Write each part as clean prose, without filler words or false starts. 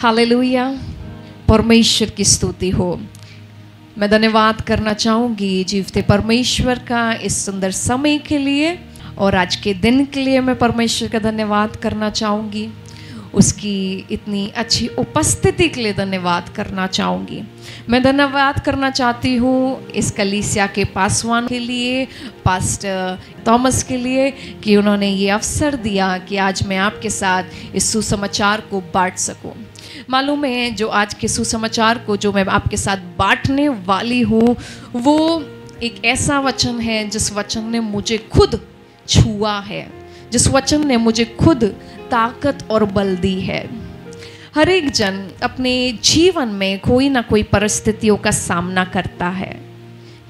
Hallelujah, परमेश्वर की स्तुति हो। मैं धन्यवाद करना चाहूँगी जीवते परमेश्वर का इस सुंदर समय के लिए और आज के दिन के लिए मैं परमेश्वर का धन्यवाद करना चाहूँगी। उसकी इतनी अच्छी उपस्थिति के लिए धन्यवाद करना चाहूँगी। मैं धन्यवाद करना चाहती हूँ इस कलीसिया के पासवान के लिए, पास्टर थॉमस के लिए, कि उन्होंने ये अवसर दिया कि आज मैं आपके साथ इस सुसमाचार को बांट सकूँ। मालूम है, जो आज के सुसमाचार को जो मैं आपके साथ बांटने वाली हूँ वो एक ऐसा वचन है जिस वचन ने मुझे खुद छुआ है, जिस वचन ने मुझे खुद ताकत और बल दी है। हर एक जन अपने जीवन में कोई ना कोई परिस्थितियों का सामना करता है।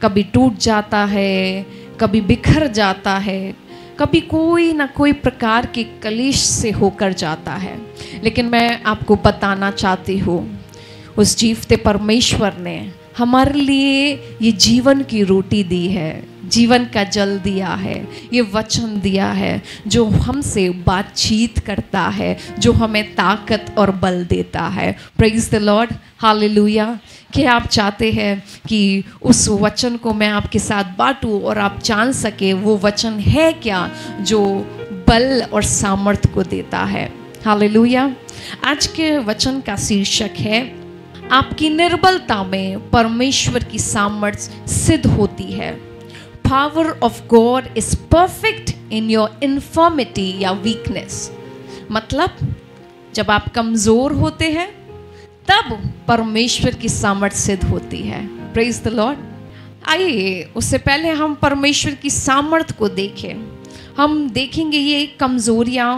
कभी टूट जाता है, कभी बिखर जाता है, कभी कोई ना कोई प्रकार के कलेश से होकर जाता है। लेकिन मैं आपको बताना चाहती हूँ, उस जीवते परमेश्वर ने हमारे लिए ये जीवन की रोटी दी है, जीवन का जल दिया है, ये वचन दिया है जो हमसे बातचीत करता है, जो हमें ताकत और बल देता है। Praise the Lord, hallelujah. कि आप चाहते हैं कि उस वचन को मैं आपके साथ बांटूं और आप जान सके वो वचन है क्या जो बल और सामर्थ्य को देता है। हालेलुया। आज के वचन का शीर्षक है, आपकी निर्बलता में परमेश्वर की सामर्थ्य सिद्ध होती है। Power of God is perfect in your infirmity या weakness। मतलब जब आप कमजोर होते हैं तब परमेश्वर की सामर्थ्य सिद्ध होती है। Praise the Lord। आइए उससे पहले हम परमेश्वर की सामर्थ्य को देखें। हम देखेंगे ये कमजोरियां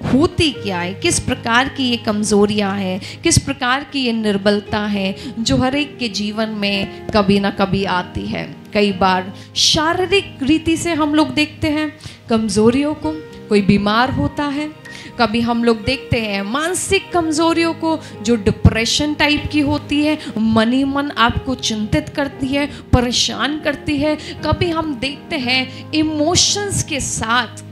होती क्या है, किस प्रकार की ये कमजोरियां हैं, किस प्रकार की ये निर्बलता है जो हर एक के जीवन में कभी ना कभी आती है। कई बार शारीरिक रीति से हम लोग देखते हैं कमजोरियों को, कोई बीमार होता है। कभी हम लोग देखते हैं मानसिक कमजोरियों को जो डिप्रेशन टाइप की होती है, मन ही मन आपको चिंतित करती है, परेशान करती है। कभी हम देखते हैं इमोशंस के साथ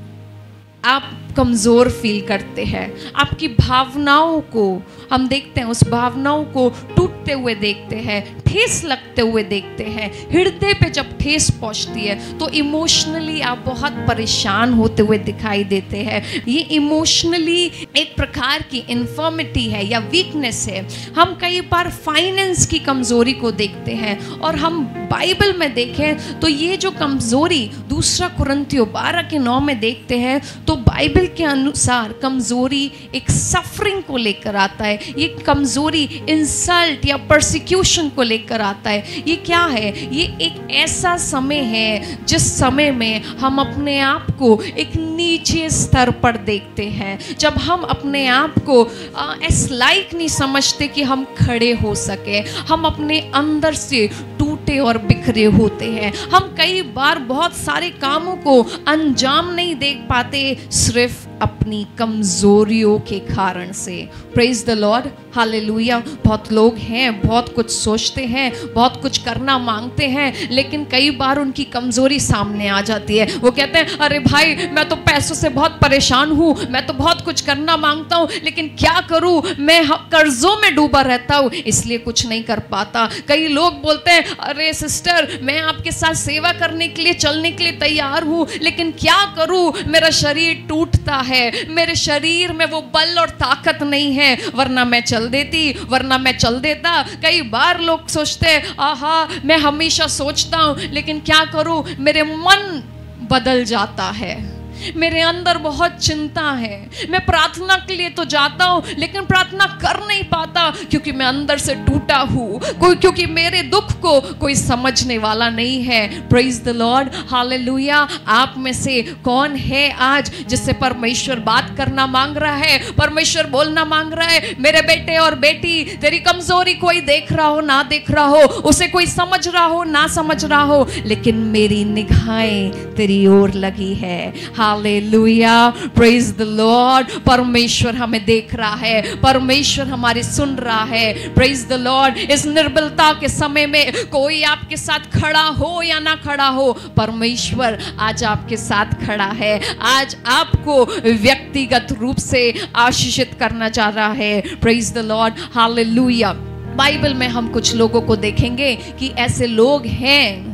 आप कमज़ोर फील करते हैं। आपकी भावनाओं को हम देखते हैं, उस भावनाओं को टूटते हुए देखते हैं, ठेस लगते हुए देखते हैं। हृदय पे जब ठेस पहुंचती है तो इमोशनली आप बहुत परेशान होते हुए दिखाई देते हैं। ये इमोशनली एक प्रकार की इन्फर्मिटी है या वीकनेस है। हम कई बार फाइनेंस की कमज़ोरी को देखते हैं और हम बाइबल में देखें तो ये जो कमज़ोरी 2 कुरिन्थियों 12:9 में देखते हैं तो बाइबल के अनुसार कमजोरी एक सफरिंग को लेकर आता है। ये कमजोरी इंसल्ट या परसिक्यूशन को लेकर आता है। ये क्या है? ये एक ऐसा समय है जिस समय में हम अपने आप को एक नीचे स्तर पर देखते हैं, जब हम अपने आप को इस लायक नहीं समझते कि हम खड़े हो सके। हम अपने अंदर से टूटे और बिखरे होते हैं। हम कई बार बहुत सारे कामों को अंजाम नहीं देख पाते सिर्फ अपनी कमजोरियों के कारण से। Praise the Lord, hallelujah. बहुत लोग हैं, बहुत कुछ सोचते हैं, बहुत कुछ करना मांगते हैं, लेकिन कई बार उनकी कमजोरी सामने आ जाती है। वो कहते हैं, अरे भाई मैं तो पैसों से बहुत परेशान हूँ, मैं तो बहुत कुछ करना मांगता हूँ, लेकिन क्या करूँ, मैं कर्जों में डूबा रहता हूँ, इसलिए कुछ नहीं कर पाता। कई लोग बोलते हैं, अरे सिस्टर मैं आपके साथ सेवा करने के लिए चलने के लिए तैयार हूँ, लेकिन क्या करूँ, मेरा शरीर टूटता है, मेरे शरीर में वो बल और ताकत नहीं है, वरना मैं चल देती, वरना मैं चल देता। कई बार लोग सोचते हैं, आहा मैं हमेशा सोचता हूँ, लेकिन क्या करूँ, मेरे मन बदल जाता है, मेरे अंदर बहुत चिंता है। मैं प्रार्थना के लिए तो जाता हूँ लेकिन प्रार्थना कर नहीं पाता क्योंकि मैं अंदर से टूटा हूँ, क्योंकि मेरे दुख को कोई समझने वाला नहीं है। Praise the Lord, hallelujah. आप में से कौन है आज जिससे परमेश्वर बात करना मांग रहा है, परमेश्वर बोलना मांग रहा है, मेरे बेटे और बेटी तेरी कमजोरी कोई देख रहा हो ना देख रहा हो, उसे कोई समझ रहा हो ना समझ रहा हो, लेकिन मेरी निगाहें तेरी ओर लगी है। Hallelujah, praise the Lord. परमेश्वर हमें देख रहा है, परमेश्वर हमारी सुन रहा है, प्रेज द लॉर्ड। इस निर्बलता के समय में कोई आपके साथ खड़ा हो या ना खड़ा हो, परमेश्वर आज आपके साथ खड़ा है, आज आपको व्यक्तिगत रूप से आशीषित करना चाह रहा है, praise the Lord, hallelujah. Bible में हम कुछ लोगों को देखेंगे कि ऐसे लोग हैं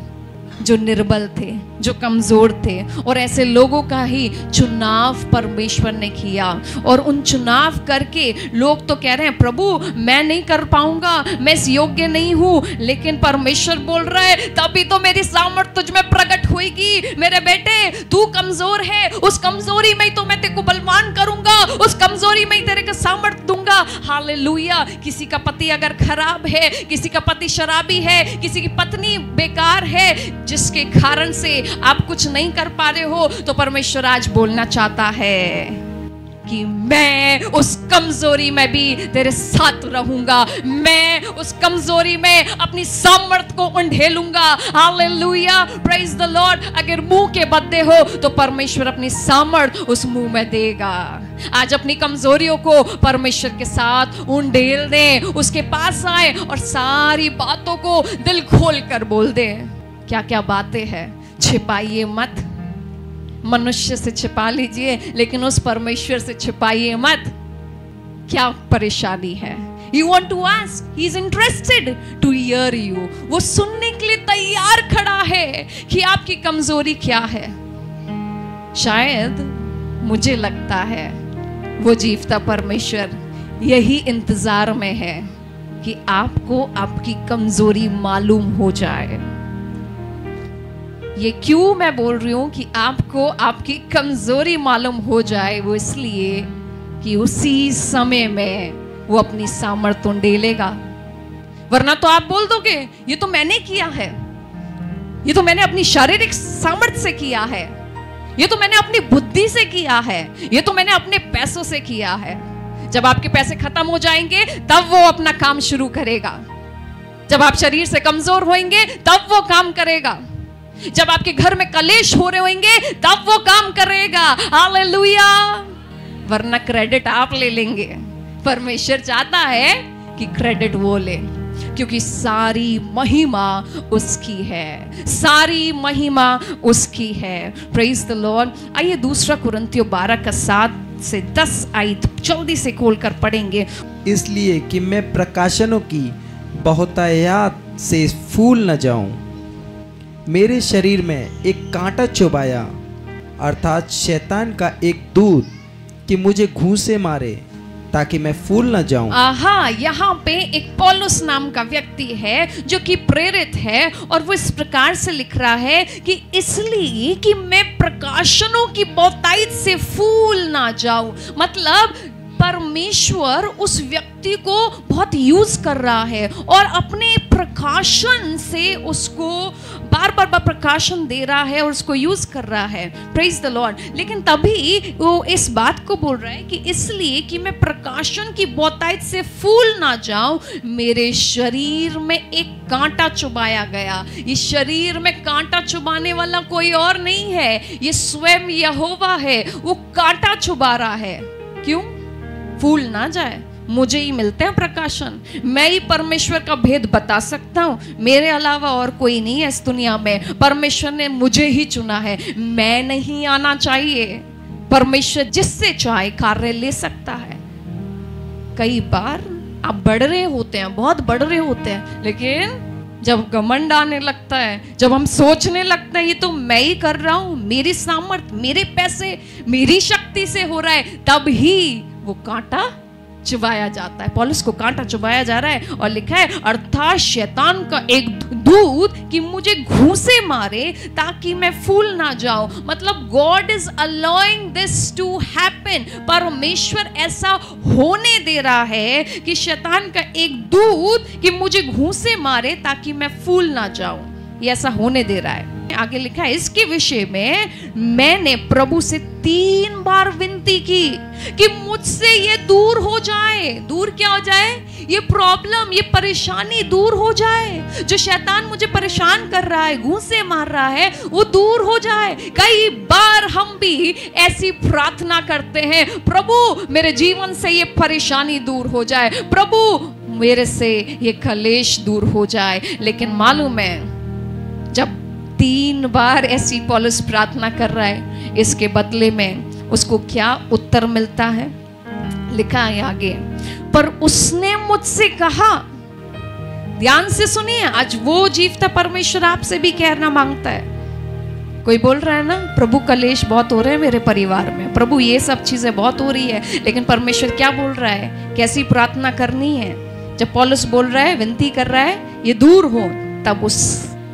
जो निर्बल थे, जो कमजोर थे, और ऐसे लोगों का ही चुनाव परमेश्वर ने किया। और उन चुनाव करके लोग तो कह रहे हैं प्रभु मैं नहीं कर पाऊंगा, मैं इस योग्य नहीं हूं, लेकिन परमेश्वर बोल रहा है तभी तो मेरी सामर्थ तुझ में प्रकट होगी। मेरे बेटे तू कमजोर है, उस कमजोरी में तो मैं तेरे को बलवान करूंगा, उस कमजोरी में तेरे को सामर्थ दूंगा। हालेलुया। किसी का पति अगर खराब है, किसी का पति शराबी है, किसी की पत्नी बेकार है, जिसके कारण से आप कुछ नहीं कर पा रहे हो, तो परमेश्वर आज बोलना चाहता है कि मैं उस कमजोरी में भी तेरे साथ रहूंगा, मैं उस कमजोरी में अपनी सामर्थ को उंडेलूंगा। Hallelujah, praise the Lord. अगर मुंह के बदले हो तो परमेश्वर अपनी सामर्थ उस मुंह में देगा। आज अपनी कमजोरियों को परमेश्वर के साथ उंडेल दें, उसके पास आए और सारी बातों को दिल खोल कर बोल दे। क्या क्या बातें हैं, छिपाइए मत। मनुष्य से छिपा लीजिए, लेकिन उस परमेश्वर से छिपाइए मत। क्या परेशानी है? You want to ask, he is interested to hear you। वो सुनने के लिए तैयार खड़ा है कि आपकी कमजोरी क्या है। शायद मुझे लगता है वो जीवता परमेश्वर यही इंतजार में है कि आपको आपकी कमजोरी मालूम हो जाए। ये क्यों मैं बोल रही हूं कि आपको आपकी कमजोरी मालूम हो जाए? वो इसलिए कि उसी समय में वो अपनी सामर्थ उंडेलेगा। वरना तो आप बोल दोगे ये तो मैंने किया है, ये तो मैंने अपनी शारीरिक सामर्थ से किया है, ये तो मैंने अपनी बुद्धि से किया है, ये तो मैंने अपने पैसों से किया है। जब आपके पैसे खत्म हो जाएंगे तब वो अपना काम शुरू करेगा। जब आप शरीर से कमजोर होंगे तब वो काम करेगा। जब आपके घर में कलेश हो रहे होंगे तब वो काम करेगा। हालेलुया। वरना क्रेडिट आप ले लेंगे। परमेश्वर चाहता है कि क्रेडिट वो ले, क्योंकि सारी महिमा उसकी है, सारी महिमा उसकी है। Praise the Lord. आइए दूसरा कुरिन्थियों 12 का 7 से 10 आयत जल्दी से खोलकर पढ़ेंगे। इसलिए कि मैं प्रकाशनों की बहुतायत से फूल न जाऊं, मेरे शरीर में एक कांटा चुभाया, अर्थात शैतान का एक दूत, कि मुझे घूंसे मारे ताकि मैं फूल न जाऊं। यहाँ पे एक पौलुस नाम का व्यक्ति है जो कि प्रेरित है, और वो इस प्रकार से लिख रहा है कि इसलिए कि मैं प्रकाशनों की बहुतायत से फूल ना जाऊं। मतलब परमेश्वर उस व्यक्ति को बहुत यूज कर रहा है और अपने प्रकाशन से उसको बार बार प्रकाशन दे रहा है और उसको यूज कर रहा है। Praise the Lord. लेकिन तभी वो इस बात को बोल रहा है कि इसलिए कि मैं प्रकाशन की बहुतायत से फूल ना जाऊं, मेरे शरीर में एक कांटा चुभाया गया। इस शरीर में कांटा चुभाने वाला कोई और नहीं है, ये स्वयं यहोवा है। वो कांटा चुभा रहा है। क्यों? फूल ना जाए। मुझे ही मिलते हैं प्रकाशन, मैं ही परमेश्वर का भेद बता सकता हूँ, मेरे अलावा और कोई नहीं है इस दुनिया में। परमेश्वर ने मुझे ही चुना है, मैं नहीं आना चाहिए। परमेश्वर जिससे चाहे कार्य ले सकता है। कई बार आप बढ़ रहे होते हैं, बहुत बढ़ रहे होते हैं, लेकिन जब घमंड आने लगता है, जब हम सोचने लगते हैं ये तो मैं ही कर रहा हूँ, मेरी सामर्थ, मेरे पैसे, मेरी शक्ति से हो रहा है, तब ही वो कांटा चुभाया जाता है। पौलुस को कांटा चुभाया जा रहा है और लिखा है अर्थात शैतान का एक दूत कि मुझे घूंसे मारे ताकि मैं फूल ना जाऊं। मतलब God is allowing this to happen. परमेश्वर ऐसा होने दे रहा है कि शैतान का एक दूत कि मुझे घूंसे मारे ताकि मैं फूल ना जाऊं। ये ऐसा होने दे रहा है। आगे लिखा है, इसके विषय में मैंने प्रभु से 3 बार विनती की कि मुझसे ये दूर हो जाए। दूर क्या हो जाए? ये प्रॉब्लम, ये परेशानी दूर हो जाए। जो शैतान मुझे परेशान कर रहा है, घूंसे मार रहा है, वो दूर हो जाए। कई बार हम भी ऐसी प्रार्थना करते हैं, प्रभु मेरे जीवन से ये परेशानी दूर हो जाए, प्रभु मेरे से ये कलेश दूर हो जाए। लेकिन मालूम है, जब 3 बार ऐसी पौलुस प्रार्थना कर रहा है, इसके बदले में उसको क्या उत्तर मिलता है? लिखा है आगे, पर उसने मुझसे कहा, ध्यान से सुनिए, आज वो जीवता परमेश्वर आपसे भी कहना मांगता है। कोई बोल रहा है ना, प्रभु कलेश बहुत हो रहे हैं मेरे परिवार में, प्रभु ये सब चीजें बहुत हो रही है, लेकिन परमेश्वर क्या बोल रहा है, कैसी प्रार्थना करनी है? जब पौलुस बोल रहा है, विनती कर रहा है ये दूर हो, तब उस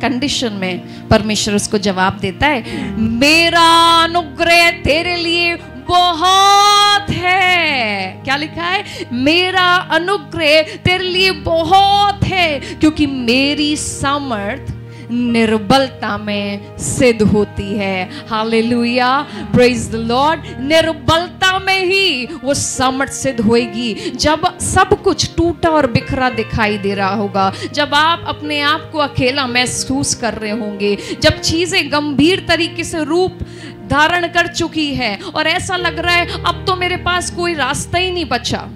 कंडीशन में परमेश्वर उसको जवाब देता है, मेरा अनुग्रह तेरे लिए बहुत है। क्या लिखा है? मेरा अनुग्रह तेरे लिए बहुत है, क्योंकि मेरी सामर्थ निर्बलता में सिद्ध होती है। Hallelujah, praise the Lord. निर्बलता में ही वो सामर्थ सिद्ध होगी। जब सब कुछ टूटा और बिखरा दिखाई दे रहा होगा, जब आप अपने आप को अकेला महसूस कर रहे होंगे, जब चीजें गंभीर तरीके से रूप धारण कर चुकी है और ऐसा लग रहा है अब तो मेरे पास कोई रास्ता ही नहीं बचा,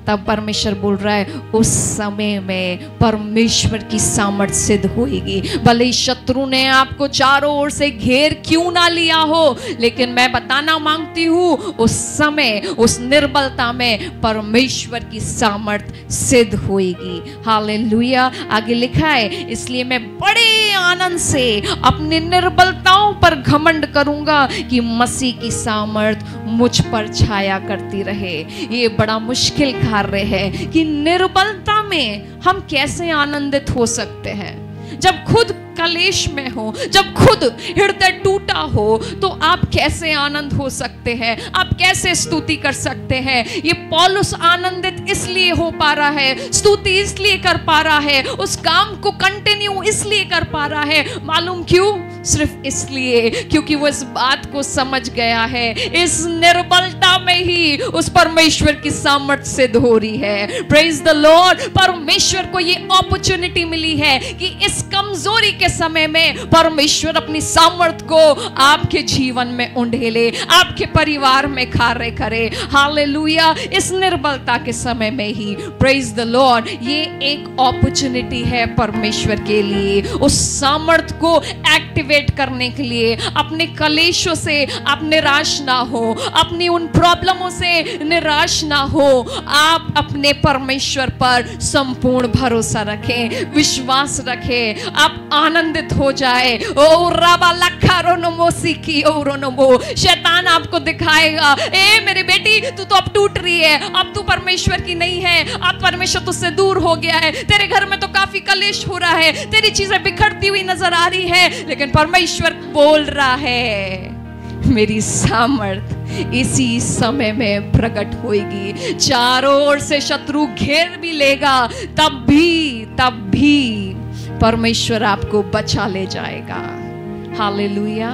तब परमेश्वर बोल रहा है उस समय में परमेश्वर की सामर्थ सिद्ध होगी। भले ही शत्रु ने आपको चारों ओर से घेर क्यों ना लिया हो, लेकिन मैं बताना मांगती हूँ उस समय, उस निर्बलता में परमेश्वर की सामर्थ सिद्ध होगी। हालेलुया। आगे लिखा है, इसलिए मैं बड़े आनंद से अपनी निर्बलताओं पर घमंड करूंगा कि मसीह की सामर्थ मुझ पर छाया करती रहे। ये बड़ा मुश्किल कार्य है कि निर्बलता में हम कैसे आनंदित हो सकते हैं। जब खुद कलेश में हो, जब खुद हृदय टूटा हो, तो आप कैसे आनंद हो सकते हैं? आप कैसे स्तुति कर सकते हैं? ये पौलुस आनंदित इसलिए हो पा रहा है, स्तुति इसलिए कर पा रहा है, उस काम को कंटिन्यू इसलिए कर पा रहा है। मालूम क्यों? सिर्फ इसलिए क्योंकि वो इस बात को समझ गया है, इस निर्बलता में ही उस परमेश्वर की सामर्थ सिद्ध हो रही है। Praise the Lord. परमेश्वर को ये अपॉर्चुनिटी मिली है कि इस कमजोरी के समय में परमेश्वर अपनी सामर्थ को आपके जीवन में उंडेले, आपके परिवार में कार्य करे। हालेलुया। इस निर्बलता के समय में ही, प्रेज द लॉर्ड, ये एक अपॉर्चुनिटी है परमेश्वर के लिए उस सामर्थ को एक्टिवेट करने के लिए। अपने कलेशों से आप निराश ना हो, अपनी उन प्रॉब्लमों से निराश ना हो। आप अपने परमेश्वर पर संपूर्ण भरोसा रखें, विश्वास रखें, आप आनंदित हो जाए। ओ राबा लखारो नमो सीखी ओरो नमो। शैतान आपको दिखाएगा, ए मेरी बेटी तू तो अब टूट रही है, अब तू परमेश्वर की नहीं है, अब परमेश्वर तुझसे दूर हो गया है, तेरे घर में तो काफी कलेश हो रहा है, तेरी चीजें बिखरती हुई नजर आ रही है। लेकिन परमेश्वर बोल रहा है मेरी सामर्थ इसी समय में प्रकट होगी। चारों ओर से शत्रु घेर भी लेगा, तब भी परमेश्वर आपको बचा ले जाएगा। हालेलुया।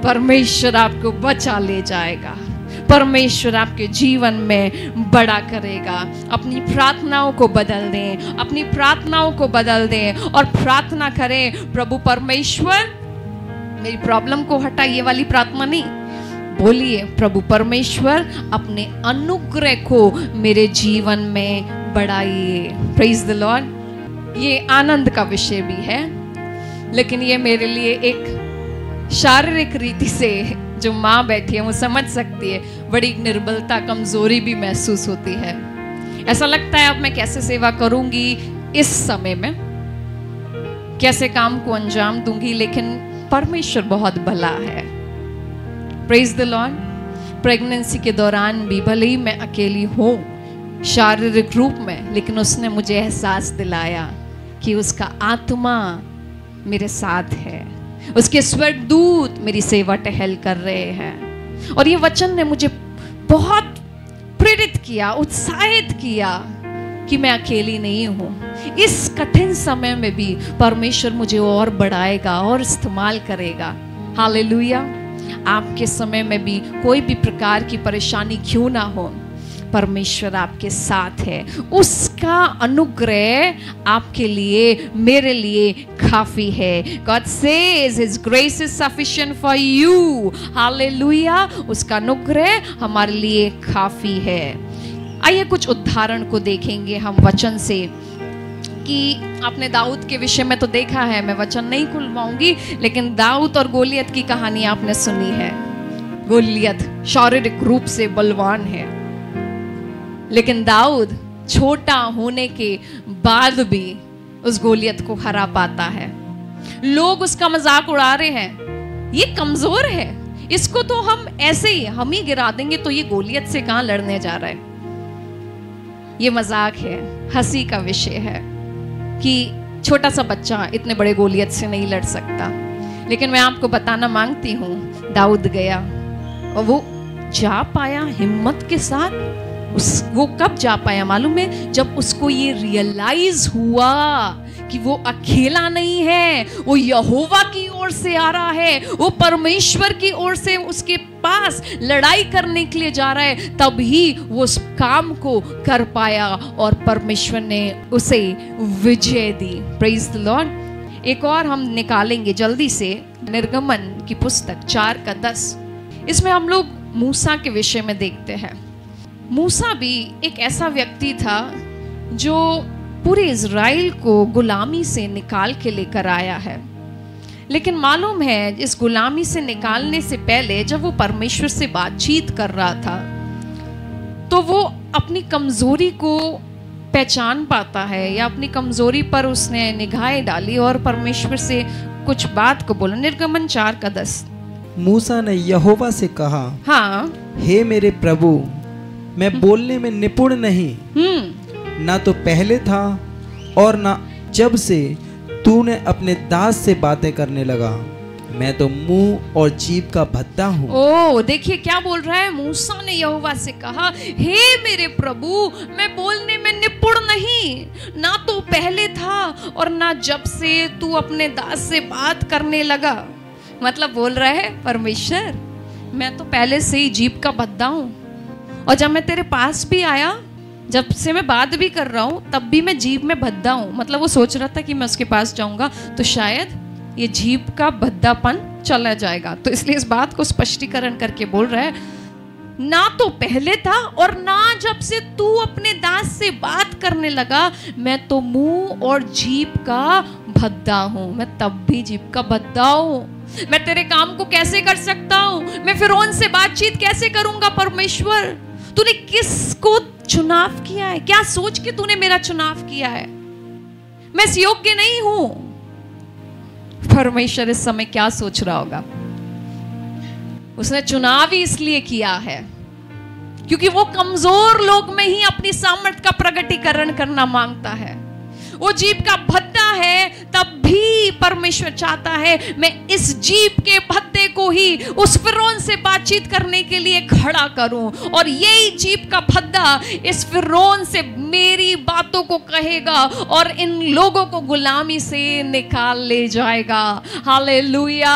परमेश्वर आपको बचा ले जाएगा। परमेश्वर आपके जीवन में बड़ा करेगा। अपनी प्रार्थनाओं को बदल दें, अपनी प्रार्थनाओं को बदल दें और प्रार्थना करें, प्रभु परमेश्वर मेरी प्रॉब्लम को हटा। ये वाली प्रार्थना नहीं, बोलिए प्रभु परमेश्वर अपने अनुग्रह को मेरे जीवन में बढ़ाइए। Praise the Lord. ये आनंद का विषय भी है, लेकिन ये मेरे लिए एक शारीरिक रीति से, जो माँ बैठी है वो समझ सकती है, बड़ी निर्बलता, कमजोरी भी महसूस होती है। ऐसा लगता है अब मैं कैसे सेवा करूंगी इस समय में, कैसे काम को अंजाम दूंगी। लेकिन परमेश्वर बहुत भला है। Praise the Lord. प्रेगनेंसी के दौरान भी भले ही मैं अकेली हूँ शारीरिक रूप में, लेकिन उसने मुझे एहसास दिलाया कि उसका आत्मा मेरे साथ है, उसके स्वर्गदूत मेरी सेवा टहल कर रहे हैं। और ये वचन ने मुझे बहुत प्रेरित किया, उत्साहित किया कि मैं अकेली नहीं हूँ। इस कठिन समय में भी परमेश्वर मुझे और बढ़ाएगा और इस्तेमाल करेगा। हालेलुया। आपके समय में भी कोई भी प्रकार की परेशानी क्यों ना हो, परमेश्वर आपके साथ है। उसका अनुग्रह आपके लिए, मेरे लिए काफी है। God says His grace is sufficient for you. Hallelujah. उसका अनुग्रह हमारे लिए काफी है। आइए कुछ उदाहरण को देखेंगे हम वचन से, कि आपने दाऊद के विषय में तो देखा है, मैं वचन नहीं खुलवाऊंगी, लेकिन दाऊद और गोलियत की कहानी आपने सुनी है। गोलियत शारीरिक रूप से बलवान है, लेकिन दाऊद छोटा होने के बाद भी उस गोलियत को हरा पाता है। लोग उसका मजाक उड़ा रहे हैं, ये कमजोर है, इसको तो हम ऐसे ही हम ही गिरा देंगे, तो ये गोलियत से कहां लड़ने जा रहा है। ये मजाक है, हंसी का विषय है कि छोटा सा बच्चा इतने बड़े गोलियत से नहीं लड़ सकता। लेकिन मैं आपको बताना मांगती हूं, दाऊद गया और वो जा पाया हिम्मत के साथ। वो कब जा पाया मालूम है? जब उसको ये रियलाइज हुआ कि वो अकेला नहीं है, वो यहोवा की ओर से आ रहा है, वो परमेश्वर की ओर से उसके पास लड़ाई करने के लिए जा रहा है। तब ही वो उस काम को कर पाया और परमेश्वर ने उसे विजय दी। Praise the Lord. एक और हम निकालेंगे जल्दी से, निर्गमन की पुस्तक 4:10। इसमें हम लोग मूसा के विषय में देखते हैं। मूसा भी एक ऐसा व्यक्ति था जो पूरे इज़राइल को गुलामी से निकाल के लेकर आया है। लेकिन मालूम है, इस गुलामी से निकालने से पहले जब वो परमेश्वर से बातचीत कर रहा था, तो वो अपनी कमजोरी को पहचान पाता है, या अपनी कमजोरी पर उसने निगाहें डाली और परमेश्वर से कुछ बात को बोला। निर्गमन 4:10। मूसा ने यहोवा से कहा, हाँ, हे मेरे प्रभु, मैं बोलने में निपुण नहीं, ना तो पहले था और ना जब से तूने अपने दास से बातें करने लगा। मैं तो मुंह और जीभ का भद्दा हूँ। ओ देखिए क्या बोल रहा है। मूसा ने यहोवा से कहा, हे मेरे प्रभु, मैं बोलने में निपुण नहीं, ना तो पहले था और ना जब से तू अपने दास से बात करने लगा। मतलब बोल रहा है, परमेश्वर मैं तो पहले से ही जीभ का भद्दा हूँ, और जब मैं तेरे पास भी आया, जब से मैं बात भी कर रहा हूँ, तब भी मैं जीभ में भद्दा हूँ। मतलब वो सोच रहा था कि मैं उसके पास जाऊंगा तो शायद ये जीभ का भद्दापन चला जाएगा, तो इसलिए इस बात को स्पष्टीकरण करके बोल रहा है, ना तो पहले था और ना जब से तू अपने दास से बात करने लगा, मैं तो मुंह और जीभ का भद्दा हूँ। मैं तब भी जीभ का भद्दा हूँ। मैं तेरे काम को कैसे कर सकता हूँ? मैं फिरौन से बातचीत कैसे करूंगा? परमेश्वर, तूने किसको चुनाव किया है? क्या सोच के तूने मेरा चुनाव किया है? मैं इस योग्य नहीं हूं। परमेश्वर इस समय क्या सोच रहा होगा? उसने चुनाव ही इसलिए किया है क्योंकि वो कमजोर लोग में ही अपनी सामर्थ्य का प्रकटीकरण करना मांगता है। वो जीभ का भद्दा है, तब भी परमेश्वर चाहता है मैं इस जीभ के भद्दे को ही उस फिरौन से बातचीत करने के लिए खड़ा करूं, और यही जीभ का भद्दा इस फिरौन से मेरी बातों को कहेगा और इन लोगों को गुलामी से निकाल ले जाएगा। Hallelujah,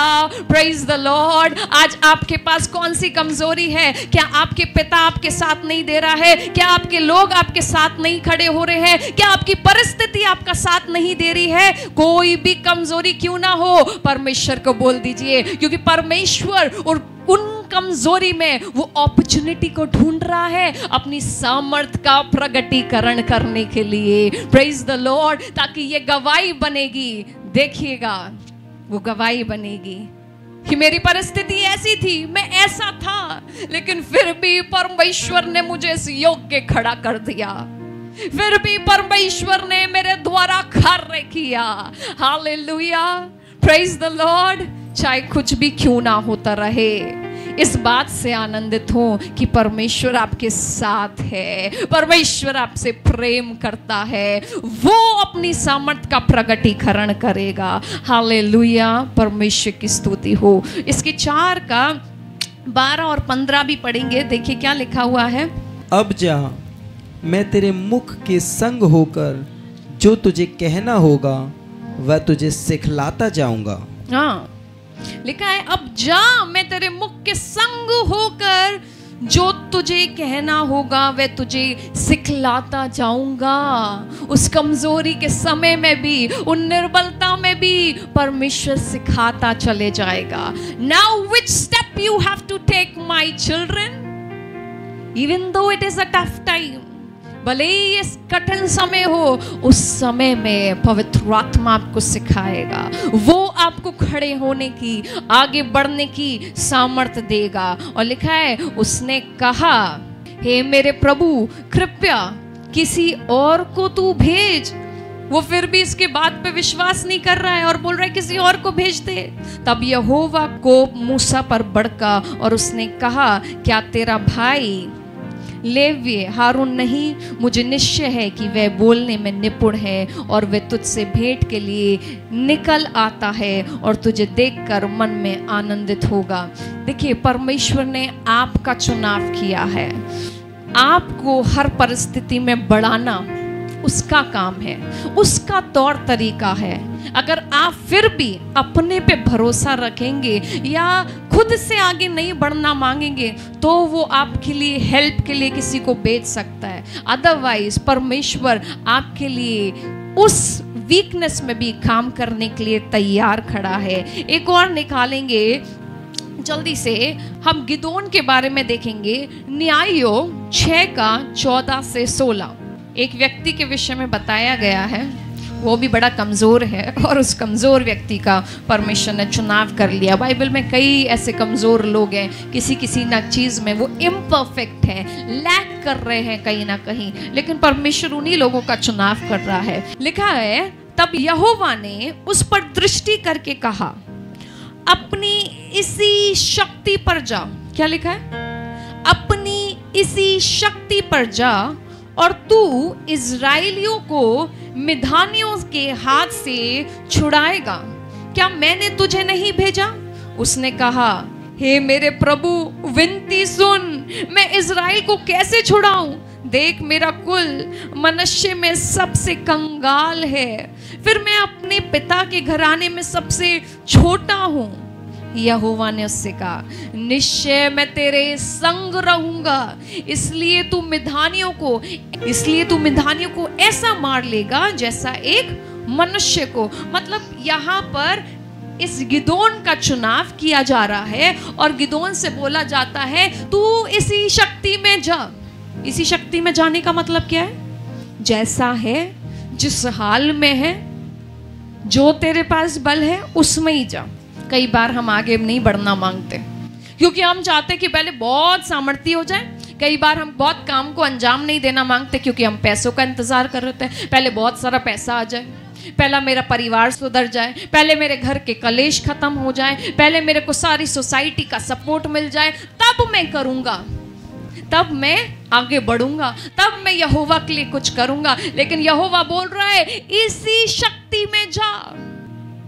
praise the Lord. आज आपके पास कौन सी कमजोरी है? क्या आपके पिता आपके साथ नहीं दे रहा है? क्या आपके लोग आपके साथ नहीं खड़े हो रहे हैं? क्या आपकी परिस्थिति आपका साथ नहीं दे रही है? कोई भी कमजोरी क्यों ना हो, परमेश्वर को बोल दीजिए, क्योंकि परमेश्वर और उन कमजोरी में वो अपॉर्चुनिटी को ढूंढ रहा है अपनी सामर्थ का प्रकटीकरण करने के लिए। Praise the Lord. ताकि ये गवाही बनेगी, देखिएगा वो गवाही बनेगी कि मेरी परिस्थिति ऐसी थी, मैं ऐसा था, लेकिन फिर भी परमेश्वर ने मुझे इस योग्य खड़ा कर दिया। फिर भी परमेश्वर ने मेरे द्वारा कार्य किया। Hallelujah, praise the Lord. चाहे कुछ भी क्यों ना होता रहे, इस बात से आनंदित हो कि परमेश्वर आपके साथ है, परमेश्वर आपसे प्रेम करता है, वो अपनी सामर्थ का प्रकटीकरण करेगा। हालेलुया, परमेश्वर की स्तुति हो। इसके 4 का 12 और 15 भी पढ़ेंगे। देखिए क्या लिखा हुआ है। अब जा, मैं तेरे मुख के संग होकर जो तुझे कहना होगा वह तुझे सिखलाता जाऊंगा। हाँ, लिखा है अब जा, मैं तेरे मुख के संग होकर जो तुझे कहना होगा वह तुझे सिखलाता जाऊंगा। उस कमजोरी के समय में भी, उन निर्बलता में भी परमेश्वर सिखाता चले जाएगा। Now which step you have to take my children, even though it is a tough time, भले ही ये कठिन समय हो, उस समय में पवित्र आत्मा आपको सिखाएगा। वो आपको खड़े होने की, आगे बढ़ने की सामर्थ्य देगा। और लिखा है उसने कहा, हे मेरे प्रभु कृपया किसी और को तू भेज। वो फिर भी इसके बात पे विश्वास नहीं कर रहा है और बोल रहा है किसी और को भेज दे। तब यहोवा कोप मूसा पर भड़का और उसने कहा, क्या तेरा भाई लेव्य हारून नहीं? मुझे निश्चय है कि वह बोलने में निपुण है और वह तुझसे भेंट के लिए निकल आता है और तुझे देखकर मन में आनंदित होगा। देखिए, परमेश्वर ने आपका चुनाव किया है। आपको हर परिस्थिति में बढ़ाना उसका काम है, उसका तौर तरीका है। अगर आप फिर भी अपने पे भरोसा रखेंगे या खुद से आगे नहीं बढ़ना मांगेंगे तो वो आपके लिए हेल्प के लिए किसी को भेज सकता है। अदरवाइज परमेश्वर आपके लिए उस वीकनेस में भी काम करने के लिए तैयार खड़ा है। एक और निकालेंगे जल्दी से, हम गिदोन के बारे में देखेंगे। न्यायों 6:14 से 16 एक व्यक्ति के विषय में बताया गया है। वो भी बड़ा कमज़ोर है और उस कमज़ोर व्यक्ति का परमेश्वर ने चुनाव कर लिया। बाइबल में कई ऐसे कमज़ोर लोग हैं, किसी ना चीज़ में वो इम्परफेक्ट हैं, लैक कर रहे हैं कहीं ना कहीं, लेकिन परमेश्वर उन्हीं लोगों का चुनाव कर रहा है। लिखा है तब यहोवा ने उस पर दृष्टि करके कहा, अपनी इसी शक्ति पर जा। क्या लिखा है? अपनी इसी शक्ति पर जा और तू इज़राइलियों को मिधानियों के हाथ से छुड़ाएगा। क्या मैंने तुझे नहीं भेजा? उसने कहा, हे मेरे प्रभु विनती सुन, मैं इज़राइल को कैसे छुड़ाऊं? देख मेरा कुल मनश्शे में सबसे कंगाल है, फिर मैं अपने पिता के घराने में सबसे छोटा हूं। यहोवा ने उससे कहा, निश्चय मैं तेरे संग रहूंगा, इसलिए तू मिधानियों को ऐसा मार लेगा जैसा एक मनुष्य को। मतलब यहाँ पर इस गिदोन का चुनाव किया जा रहा है और गिदोन से बोला जाता है तू इसी शक्ति में जा। इसी शक्ति में जाने का मतलब क्या है? जैसा है, जिस हाल में है, जो तेरे पास बल है उसमें ही जा। कई बार हम आगे नहीं बढ़ना मांगते क्योंकि हम चाहते हैं कि पहले बहुत सामर्थ्य हो जाए। कई बार हम बहुत काम को अंजाम नहीं देना मांगते क्योंकि हम पैसों का इंतजार कर रहे हैं। पहले बहुत सारा पैसा आ जाए, पहला मेरा परिवार सुधर जाए, पहले मेरे घर के कलेश खत्म हो जाए, पहले मेरे को सारी सोसाइटी का सपोर्ट मिल जाए, तब मैं करूँगा, तब मैं आगे बढ़ूंगा, तब मैं यहोवा के लिए कुछ करूंगा। लेकिन यहोवा बोल रहा है इसी शक्ति में जा,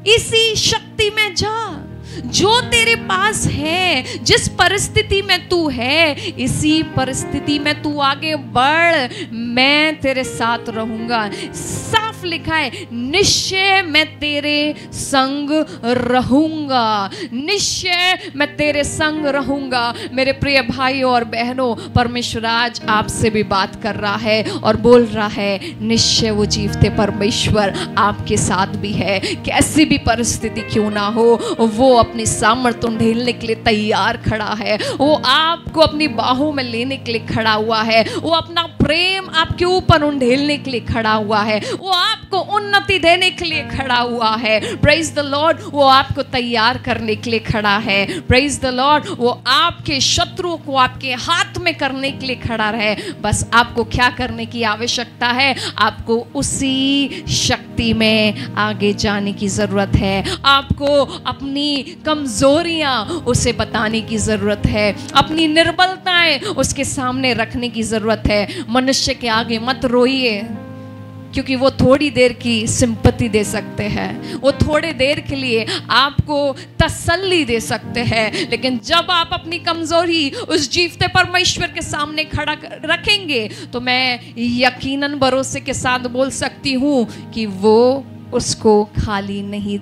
इसी शक्ति में जा, जो तेरे पास है, जिस परिस्थिति में तू है, इसी परिस्थिति में तू आगे बढ़, मैं तेरे साथ रहूंगा। साफ लिखा है, निश्चय मैं तेरे संग रहूंगा, निश्चय मैं तेरे संग रहूंगा। मेरे प्रिय भाइयों और बहनों, परमेश्वर आज आपसे भी बात कर रहा है और बोल रहा है, निश्चय वो जीवते परमेश्वर आपके साथ भी है। कैसी भी परिस्थिति क्यों ना हो, वो अपनी सामर्थ्य ढेलने के लिए तैयार खड़ा है। वो आपको अपनी बाहों में लेने के लिए खड़ा हुआ है। वो अपना प्रेम आपके ऊपर उंडेलने के लिए खड़ा हुआ है। वो आपको उन्नति देने के लिए खड़ा हुआ है। Praise the Lord. वो आपको तैयार करने के लिए खड़ा है। Praise the Lord. वो आपके शत्रुओं को आपके हाथ में करने के लिए खड़ा रहे। बस आपको क्या करने की आवश्यकता है? आपको उसी शक्ति में आगे जाने की जरूरत है। आपको अपनी कमजोरियां उसे बताने की जरूरत है, अपनी निर्बलताएं उसके सामने रखने की जरूरत है। मनुष्य के आगे मत रोइए, क्योंकि वो थोड़ी देर की सिंपैथी दे सकते हैं, वो थोड़े देर के लिए आपको तसल्ली दे सकते हैं, लेकिन जब आप अपनी कमजोरी उस जीवते परमेश्वर के सामने खड़ा रखेंगे तो मैं यकीनन भरोसे के साथ बोल सकती हूँ कि वो उसको खाली नहीं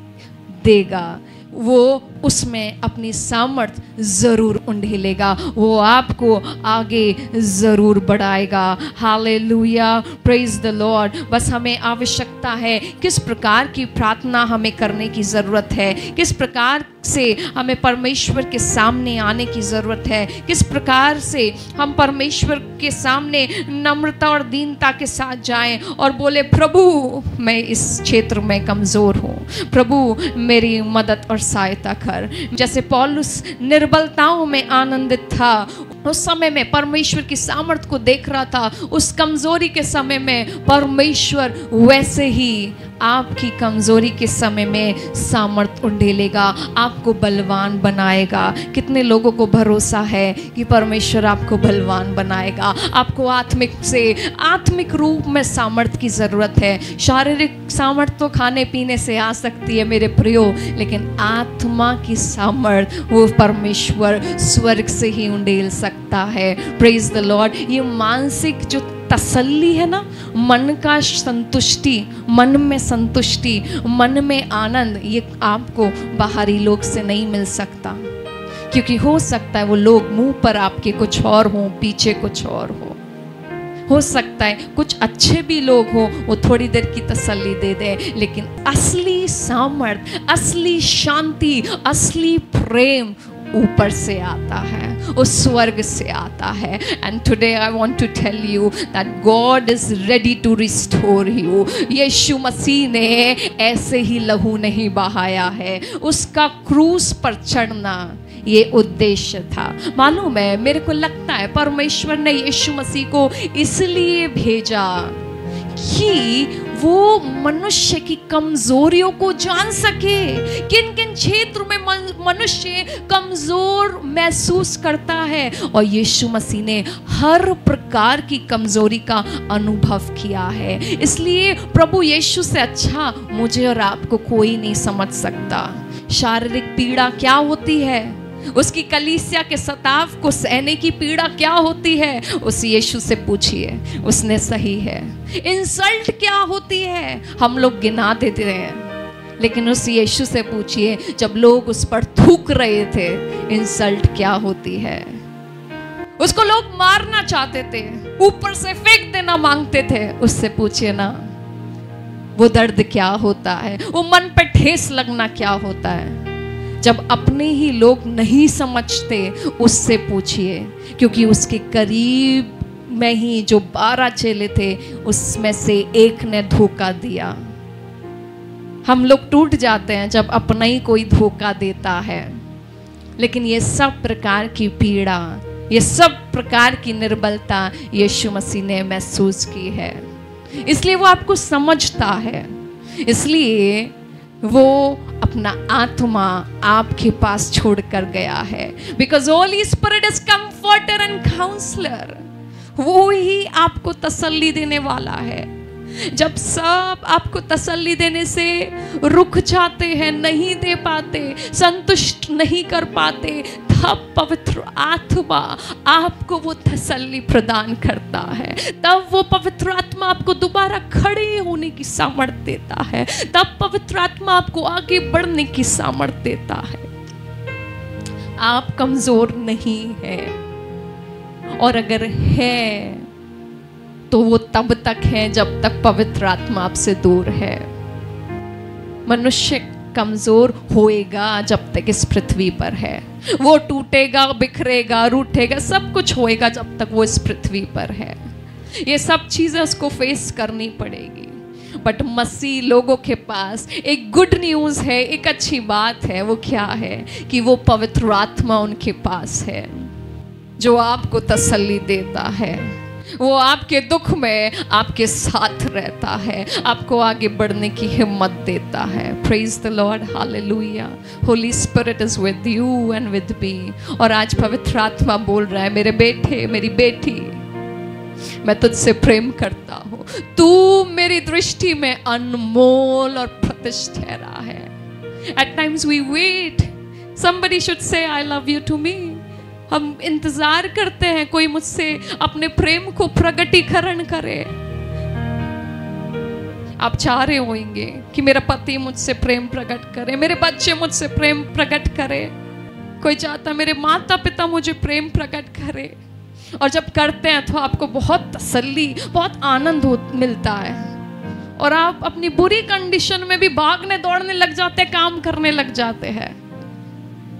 देगा, वो उसमें अपनी सामर्थ्य जरूर उंडेलेगा, वो आपको आगे जरूर बढ़ाएगा। Hallelujah, praise the Lord. बस हमें आवश्यकता है, किस प्रकार की प्रार्थना हमें करने की ज़रूरत है, किस प्रकार से हमें परमेश्वर के सामने आने की ज़रूरत है, किस प्रकार से हम परमेश्वर के सामने नम्रता और दीनता के साथ जाएं और बोले, प्रभु मैं इस क्षेत्र में कमज़ोर हूँ, प्रभु मेरी मदद और सहायता कर। जैसे पौलुस निर्बलताओं में आनंदित था, उस समय में परमेश्वर की सामर्थ को देख रहा था, उस कमजोरी के समय में परमेश्वर वैसे ही आपकी कमजोरी के समय में सामर्थ उंडेलेगा, आपको बलवान बनाएगा। कितने लोगों को भरोसा है कि परमेश्वर आपको बलवान बनाएगा? आपको आत्मिक रूप में सामर्थ की जरूरत है। शारीरिक सामर्थ तो खाने पीने से आ सकती है मेरे प्रियो, लेकिन आत्मा की सामर्थ वो परमेश्वर स्वर्ग से ही उंडेल सकता है। Praise the Lord. ये मानसिक जो तसल्ली है ना, मन का संतुष्टि, मन में संतुष्टि, मन में आनंद, ये आपको बाहरी लोग से नहीं मिल सकता, क्योंकि हो सकता है वो लोग मुंह पर आपके कुछ और हों, पीछे कुछ और हो सकता है कुछ अच्छे भी लोग हों, वो थोड़ी देर की तसल्ली दे दे, लेकिन असली सामर्थ, असली शांति, असली प्रेम ऊपर से आता है, उस स्वर्ग से आता है। And today I want to tell you that God is ready to restore you. Yeshu Masih ने ऐसे ही लहू नहीं बहाया है, उसका क्रूस पर चढ़ना ये उद्देश्य था। मालूम है, मेरे को लगता है परमेश्वर ने यीशु मसीह को इसलिए भेजा कि वो मनुष्य की कमजोरियों को जान सके। किन किन क्षेत्र में मनुष्य कमजोर महसूस करता है, और यीशु मसीह ने हर प्रकार की कमजोरी का अनुभव किया है। इसलिए प्रभु यीशु से अच्छा मुझे और आपको कोई नहीं समझ सकता। शारीरिक पीड़ा क्या होती है, उसकी कलीसिया के सताव को सहने की पीड़ा क्या होती है, उस यीशु से पूछिए, उसने सही है। इंसल्ट क्या होती है, हम लोग गिना देते हैं, लेकिन उस यीशु से पूछिए, जब लोग उस पर थूक रहे थे, इंसल्ट क्या होती है। उसको लोग मारना चाहते थे, ऊपर से फेंक देना मांगते थे, उससे पूछिए ना वो दर्द क्या होता है, वो मन पे ठेस लगना क्या होता है। जब अपने ही लोग नहीं समझते, उससे पूछिए, क्योंकि उसके करीब में ही जो 12 चेले थे, उसमें से एक ने धोखा दिया। हम लोग टूट जाते हैं जब अपना ही कोई धोखा देता है, लेकिन ये सब प्रकार की पीड़ा, ये सब प्रकार की निर्बलता यीशु मसीह ने महसूस की है, इसलिए वो आपको समझता है, इसलिए वो अपना आत्मा आपके पास छोड़कर गया है। Because Holy Spirit is comforter and counsellor. वो ही आपको तसल्ली देने वाला है। जब सब आपको तसल्ली देने से रुक जाते हैं, नहीं दे पाते, संतुष्ट नहीं कर पाते, तब पवित्र आत्मा आपको वो तसल्ली प्रदान करता है। तब वो पवित्र आत्मा आपको दोबारा खड़े होने की सामर्थ्य देता है। तब पवित्र आत्मा आपको आगे बढ़ने की सामर्थ्य देता है। आप कमजोर नहीं हैं, और अगर है तो वो तब तक है जब तक पवित्र आत्मा आपसे दूर है। मनुष्य कमजोर होएगा जब तक इस पृथ्वी पर है, वो टूटेगा, बिखरेगा, रूठेगा, सब कुछ होएगा जब तक वो इस पृथ्वी पर है। ये सब चीजें उसको फेस करनी पड़ेगी। बट मसीह लोगों के पास एक गुड न्यूज है, एक अच्छी बात है। वो क्या है कि वो पवित्र आत्मा उनके पास है, जो आपको तसल्ली देता है। वो आपके दुख में आपके साथ रहता है, आपको आगे बढ़ने की हिम्मत देता है। Praise the Lord, hallelujah. Holi Spirit is with you and with me. और आज पवित्र आत्मा बोल रहा है, मेरे बेटे, मेरी बेटी, मैं तुझसे प्रेम करता हूँ, तू मेरी दृष्टि में अनमोल और प्रतिष्ठित ठहरा है। At times we wait, somebody should say I love you to me. हम इंतजार करते हैं कोई मुझसे अपने प्रेम को प्रगटीकरण करे। आप चाह रहे होंगे कि मेरा पति मुझसे प्रेम प्रकट करे, मेरे बच्चे मुझसे प्रेम प्रकट करे, कोई चाहता मेरे माता पिता मुझे प्रेम प्रकट करे। और जब करते हैं तो आपको बहुत तसल्ली, बहुत आनंद मिलता है, और आप अपनी बुरी कंडीशन में भी भागने दौड़ने लग जाते हैं, काम करने लग जाते हैं।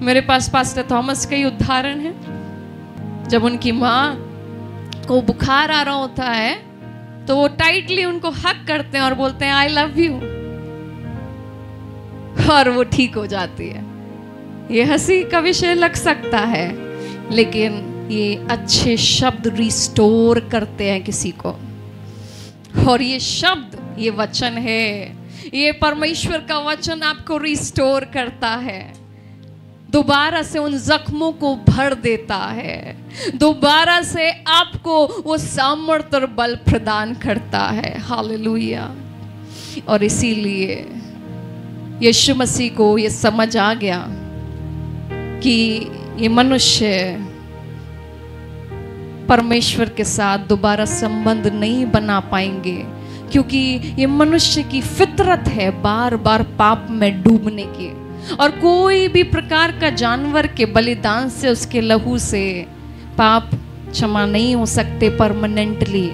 मेरे पास पास्टर थॉमस का ही उदाहरण है। जब उनकी माँ को बुखार आ रहा होता है तो वो टाइटली उनको हक करते हैं और बोलते हैं आई लव यू, और वो ठीक हो जाती है। ये हंसी का विषय लग सकता है, लेकिन ये अच्छे शब्द रिस्टोर करते हैं किसी को। और ये शब्द, ये वचन है, ये परमेश्वर का वचन आपको रिस्टोर करता है, दोबारा से उन जख्मों को भर देता है, दोबारा से आपको वो सामर्थ्य और बल प्रदान करता है। हालेलुया। और इसीलिए यीशु मसीह को ये समझ आ गया कि ये मनुष्य परमेश्वर के साथ दोबारा संबंध नहीं बना पाएंगे, क्योंकि ये मनुष्य की फितरत है बार बार पाप में डूबने की, और कोई भी प्रकार का जानवर के बलिदान से, उसके लहू से पाप क्षमा नहीं हो सकते परमानेंटली।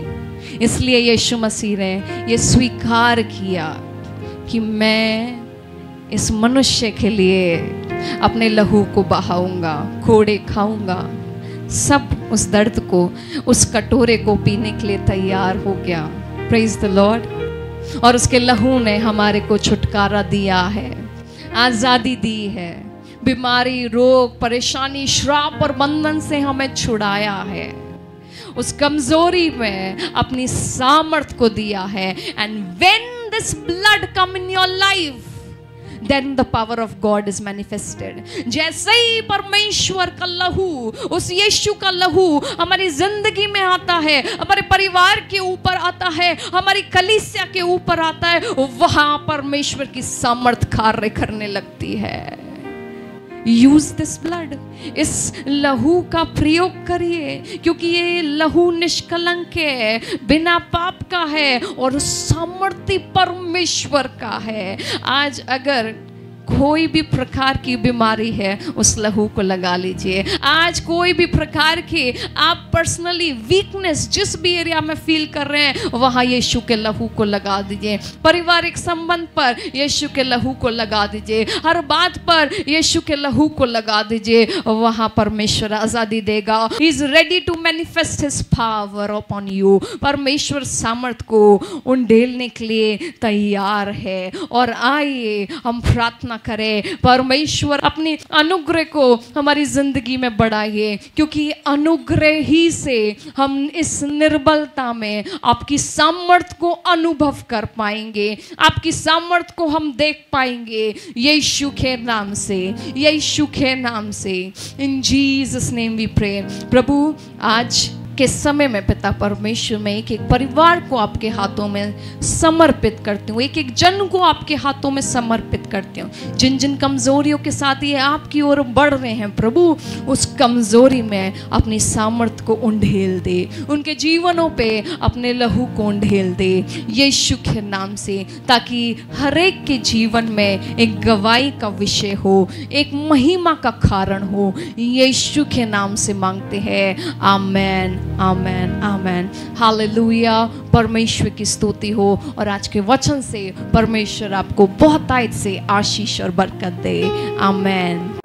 इसलिए यीशु मसीह ने ये स्वीकार किया कि मैं इस मनुष्य के लिए अपने लहू को बहाऊंगा, कोड़े खाऊंगा, सब उस दर्द को, उस कटोरे को पीने के लिए तैयार हो गया। Praise the Lord. और उसके लहू ने हमारे को छुटकारा दिया है, आजादी दी है, बीमारी, रोग, परेशानी, श्राप और बंधन से हमें छुड़ाया है, उस कमजोरी में अपनी सामर्थ को दिया है। And when this blood come in your life, then the power of God is manifested। जैसे ही परमेश्वर का लहू, उस यीशु का लहू हमारी जिंदगी में आता है, हमारे परिवार के ऊपर आता है, हमारी कलीसिया के ऊपर आता है, वहां परमेश्वर की सामर्थ कार्य करने लगती है। यूज दिस ब्लड, इस लहू का प्रयोग करिए, क्योंकि ये लहू निष्कलंक है, बिना पाप का है, और सामर्थ्य परमेश्वर का है। आज अगर कोई भी प्रकार की बीमारी है, उस लहू को लगा लीजिए। आज कोई भी प्रकार की आप पर्सनली वीकनेस जिस भी एरिया में फील कर रहे हैं, वहां यीशु के लहू को लगा दीजिए। पारिवारिक संबंध पर यीशु के लहू को लगा दीजिए, हर बात पर यीशु के लहू को लगा दीजिए, वहां परमेश्वर आजादी देगा। He is ready to manifest his power upon you. परमेश्वर सामर्थ को उंडेलने के लिए तैयार है। और आइए हम प्रार्थना करें, परमेश्वर अपनी अनुग्रह को हमारी जिंदगी में बढ़ाइए, क्योंकि अनुग्रह ही से हम इस निर्बलता में आपकी सामर्थ को अनुभव कर पाएंगे, आपकी सामर्थ को हम देख पाएंगे। यीशु के नाम से, यीशु के नाम से, in Jesus name we pray. प्रभु आज के समय में पिता परमेश्वर, मैं एक एक परिवार को आपके हाथों में समर्पित करती हूँ, एक एक जन को आपके हाथों में समर्पित करती हूँ। जिन जिन कमजोरियों के साथ ये आपकी ओर बढ़ रहे हैं प्रभु, उस कमजोरी में अपनी सामर्थ को उंडेल दे, उनके जीवनों पे अपने लहू को उंडेल दे यीशु के नाम से, ताकि हर एक के जीवन में एक गवाही का विषय हो, एक महिमा का कारण हो। यीशु के नाम से मांगते हैं, आमेन, आमेन, आमेन, हालेलुया। परमेश्वर की स्तुति हो। और आज के वचन से परमेश्वर आपको बहुतायत से आशीष और बरकत दे। आमेन।